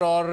और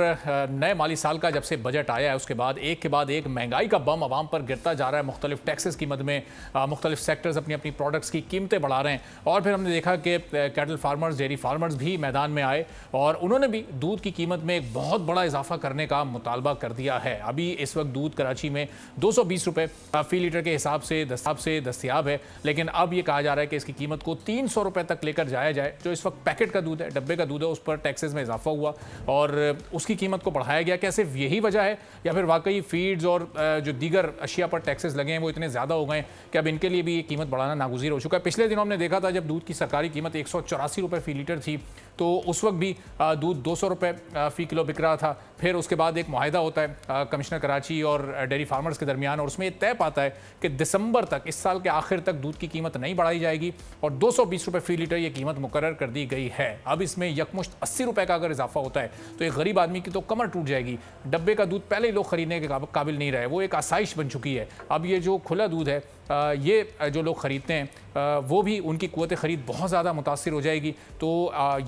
नए माली साल का जब से बजट आया है उसके बाद एक महंगाई का बम आवाम पर गिरता जा रहा है। मुख्तलिफ टैक्सेस की मद में मुख्तलिफ सेक्टर्स अपनी अपनी प्रोडक्ट्स की कीमतें बढ़ा रहे हैं। और फिर हमने देखा कि कैटल फार्मर्स, डेयरी फार्मर्स भी मैदान में आए और उन्होंने भी दूध की कीमत में एक बहुत बड़ा इजाफा करने का मुतालबा कर दिया है। अभी इस वक्त दूध कराची में 220 रुपये फी लीटर के हिसाब से दस्तियाब है, लेकिन अब ये कहा जा रहा है कि इसकी कीमत को 300 रुपये तक लेकर जाया जाए। जो इस वक्त पैकेट का दूध है, डब्बे का दूध है, उस पर टैक्सेस में इजाफा हुआ और उसकी कीमत को बढ़ाया गया। क्या सिर्फ यही वजह है या फिर वाकई फीड्स और जो दीगर अशिया पर टैक्सेस लगे हैं वो इतने ज़्यादा हो गए कि अब इनके लिए भी ये कीमत बढ़ाना नागुज़ीर हो चुका है? पिछले दिनों हमने देखा था जब दूध की सरकारी कीमत 184 रुपये फ़ी लीटर थी तो उस वक्त भी दूध 200 रुपये फ़ी किलो बिक रहा था। फिर उसके बाद एक मुआहिदा होता है कमिश्नर कराची और डेयरी फार्मर्स के दरमियान और उसमें तय पाता है कि दिसंबर तक, इस साल के आखिर तक दूध की कीमत नहीं बढ़ाई जाएगी और 220 रुपये फ़ी लीटर ये कीमत मुकर्रर कर दी गई है। अब इसमें यकमुश्त 80 रुपये का अगर इजाफा होता है तो एक गरीब आदमी की तो कमर टूट जाएगी। डब्बे का दूध पहले ही लोग खरीदने के काबिल नहीं रहे, वो एक आसाइश बन चुकी है। अब ये जो खुला दूध है ये जो लोग ख़रीदते हैं वो भी उनकी क़ुव्वत ख़रीद बहुत ज़्यादा मुतासिर हो जाएगी। तो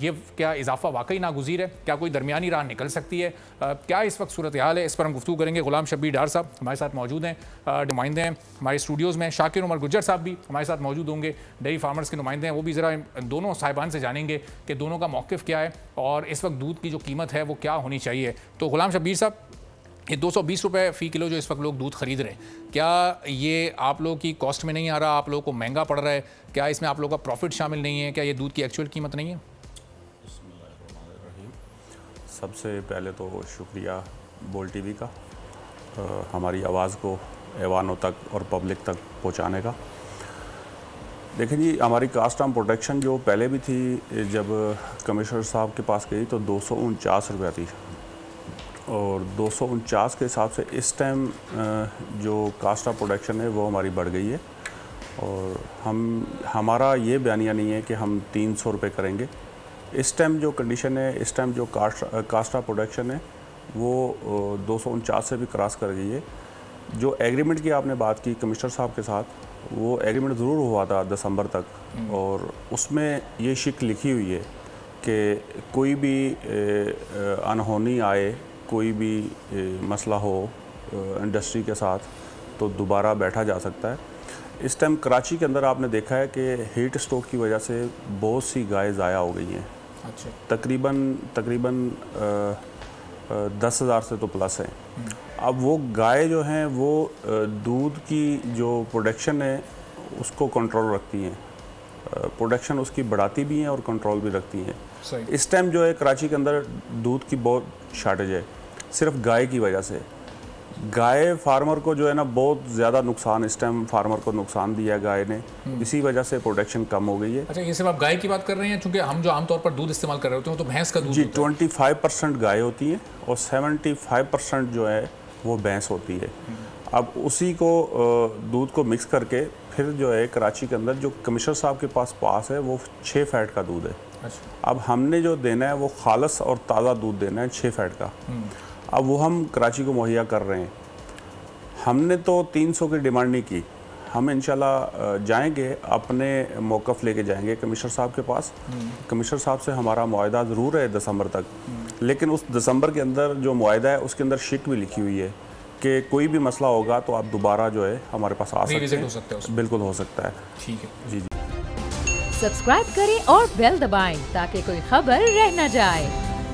ये क्या इजाफा वाकई नागुज़ीर है? क्या कोई दरमियानी राह निकल सकती है? क्या इस वक्त सूरत हाल है? इस पर हम गुफ्तगू करेंगे। गुलाम शब्बीर डार साहब हमारे साथ मौजूद हैं, नुमाइंदे हैं हमारे स्टूडियोज़ में। शाकिर उमर गुज्जर साहब भी हमारे साथ मौजूद होंगे, डेयरी फार्मर्स के नुमाइंदे हैं। वो भी ज़रा दोनों साहिबान से जानेंगे कि दोनों का मौक़िफ़ क्या है और इस वक्त दूध की जो कीमत है वो क्या होनी चाहिए। तो गुलाम शब्बीर साहब, ये 220 रुपये फ़ी किलो जो इस वक्त लोग दूध खरीद रहे हैं, क्या ये आप लोगों की कॉस्ट में नहीं आ रहा? आप लोगों को महंगा पड़ रहा है? क्या इसमें आप लोगों का प्रॉफिट शामिल नहीं है? क्या ये दूध की एक्चुअल कीमत नहीं है? सबसे पहले तो शुक्रिया बोल टीवी का हमारी आवाज़ को ऐवानों तक और पब्लिक तक पहुंचाने का। देखिए जी, हमारी कास्ट ऑफ प्रोटेक्शन जो पहले भी थी, जब कमिश्नर साहब के पास गई तो 249 रुपये थी और 249 के हिसाब से इस टाइम जो कास्ट ऑफ प्रोडक्शन है वो हमारी बढ़ गई है। और हमारा ये बयानिया नहीं है कि हम 300 रुपये करेंगे। इस टाइम जो कंडीशन है, इस टाइम जो कास्ट ऑफ प्रोडक्शन है वो 249 से भी क्रॉस कर गई है। जो एग्रीमेंट की आपने बात की कमिश्नर साहब के साथ, वो एग्रीमेंट ज़रूर हुआ था दिसंबर तक और उसमें ये शिक लिखी हुई है कि कोई भी अनहोनी आए, कोई भी मसला हो इंडस्ट्री के साथ तो दोबारा बैठा जा सकता है। इस टाइम कराची के अंदर आपने देखा है कि हीट स्ट्रोक की वजह से बहुत सी गाय ज़ाया हो गई हैं। अच्छा। तकरीबन 10,000 से तो प्लस है। अब वो गाय जो हैं वो दूध की जो प्रोडक्शन है उसको कंट्रोल रखती हैं, प्रोडक्शन उसकी बढ़ाती भी हैं और कंट्रोल भी रखती हैं। इस टाइम जो है कराची के अंदर दूध की बहुत शॉर्टेज है, सिर्फ गाय की वजह से। गाय फार्मर को जो है ना बहुत ज़्यादा नुकसान, इस टाइम फार्मर को नुकसान दिया गाय ने, इसी वजह से प्रोडक्शन कम हो गई है। अच्छा, ये सिर्फ आप गाय की बात कर रहे हैं? चूँकि हम जो आमतौर पर दूध इस्तेमाल कर रहे होते हैं तो भैंस का दूध जी 25% गाय होती है और 75% जो है वो भैंस होती है। अब उसी को दूध को मिक्स करके फिर जो है कराची के अंदर जो कमिश्नर साहब के पास है वो 6 फैट का दूध है। अच्छा। अब हमने जो देना है वो खालस और ताज़ा दूध देना है 6 फैट का। अब वो हम कराची को मुहैया कर रहे हैं। हमने तो 300 की डिमांड नहीं की, हम इंशाल्लाह जाएंगे, अपने मौक़िफ़ लेके जाएंगे कमिश्नर साहब के पास। कमिश्नर साहब से हमारा मुआहिदा ज़रूर है दिसंबर तक, लेकिन उस दिसंबर के अंदर जो मुआहिदा है उसके अंदर शिक भी लिखी हुई है कि कोई भी मसला होगा तो आप दोबारा जो है हमारे पास आ सकते हैं। बिल्कुल हो सकता है। ठीक है जी। सब्सक्राइब करें और बेल दबाएं ताकि कोई खबर रह न जाए।